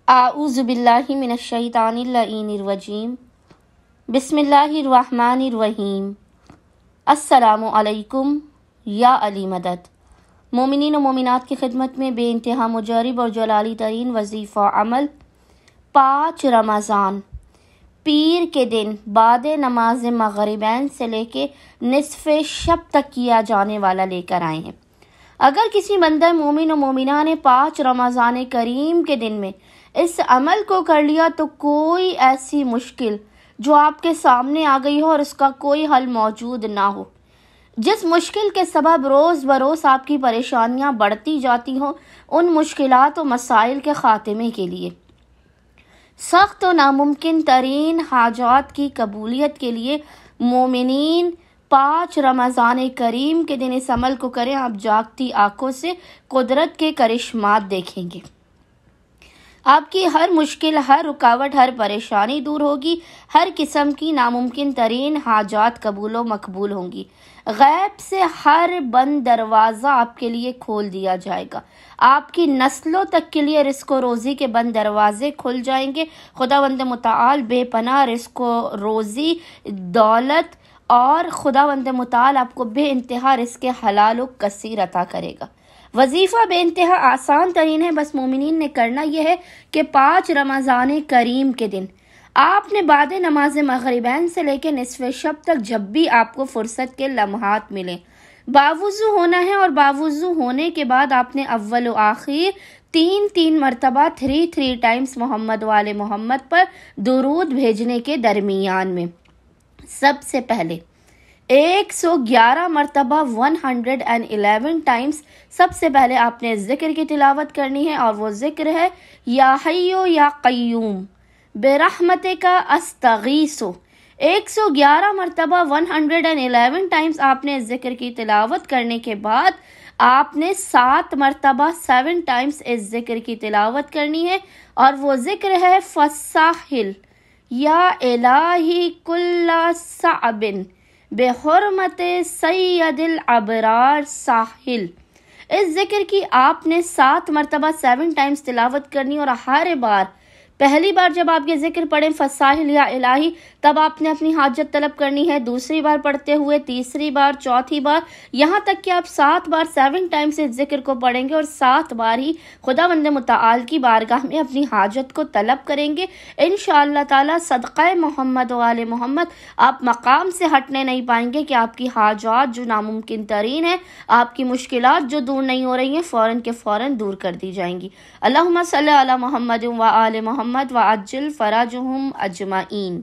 اعوذ باللہ من الشیطان اللعین الرجیم بسم اللہ الرحمن الرحیم السلام علیکم یا علی مدد۔ مومنین و مومنات کی خدمت میں بے انتہا مجرب اور جلالی ترین وظیفہ عمل 5 رمضان پیر کے دن بعد نماز مغربین سے لے کے نصف شب تک کیا جانے والا لے کر آئے ہیں۔ اگر کسی بندہ مومن و مومنہ نے 5 رمضان کریم کے دن میں اس عمل کو کر لیا تو کوئی ایسی مشکل جو آپ کے سامنے آ گئی ہو اور اس کا کوئی حل موجود نہ ہو، جس مشکل کے سبب روز بروز آپ کی پریشانیاں بڑھتی جاتی ہوں، ان مشکلات و مسائل کے خاتمے کے لیے، سخت و ناممکن ترین حاجات کی قبولیت کے لیے مومنین 5 رمضان کریم کے دن اس عمل کو کریں۔ آپ جاگتی آنکھوں سے قدرت کے کرشمات دیکھیں گے، آپ کی ہر مشکل، ہر رکاوٹ، ہر پریشانی دور ہوگی، ہر قسم کی ناممکن ترین حاجات قبول و مقبول ہوں گی، غیب سے ہر بند دروازہ آپ کے لیے کھول دیا جائے گا، آپ کی نسلوں تک کے لیے رزق و روزی کے بند دروازے کھل جائیں گے۔ خداوند متعال بے پناہ رزق و روزی، دولت اور خداوند متعال آپ کو بے انتہا رزق حلال و کثیر عطا کرے گا۔ وظیفہ بے انتہا آسان ترین ہے، بس مومنین نے کرنا یہ ہے کہ 5 رمضان کریم کے دن آپ نے بعد نماز مغربین سے لے کے نصف شب تک جب بھی آپ کو فرصت کے لمحات ملیں باوضو ہونا ہے، اور باوضو ہونے کے بعد آپ نے اول و آخر 3 مرتبہ 3 ٹائمز محمد وآل محمد پر درود بھیجنے کے درمیان میں سب سے پہلے 111 مرتبہ 111 ٹائمز سب سے پہلے آپ نے ذکر کی تلاوت کرنی ہے، اور وہ ذکر ہے یا حیو یا قیوم برحمتک استغیث۔ 111 مرتبہ 111 ٹائمز آپ نے ذکر کی تلاوت کرنے کے بعد آپ نے 7 مرتبہ 7 ٹائمز اس ذکر کی تلاوت کرنی ہے، اور وہ ذکر ہے فَسَاحِل یا الہی کل صعب بحرمت سید الابرار ساحل۔ اس ذکر کی آپ نے 7 مرتبہ 7 ٹائمز تلاوت کرنی، اور ہر بار پہلی بار جب آپ یہ ذکر پڑھیں فَسَاحِل یا الہی، تب آپ نے اپنی حاجت طلب کرنی ہے، دوسری بار پڑھتے ہوئے، تیسری بار، چوتھی بار، یہاں تک کہ آپ 7 بار 7 ٹائمز اس ذکر کو پڑھیں گے، اور 7 بار ہی خداوند متعال کی بارگاہ میں اپنی حاجت کو طلب کریں گے۔ انشاءاللہ تعالی صدقہ محمد و آل محمد آپ مقام سے ہٹنے نہیں پائیں گے کہ آپ کی حاجات جو ناممکن ترین ہیں، آپ کی مشکلات جو دور نہیں ہو رہی ہیں، فوراً کے فوراً دور کر دی جائیں گی۔ اللہم صلی علی محمد و آل محمد وعجل فرجہم اجمعین۔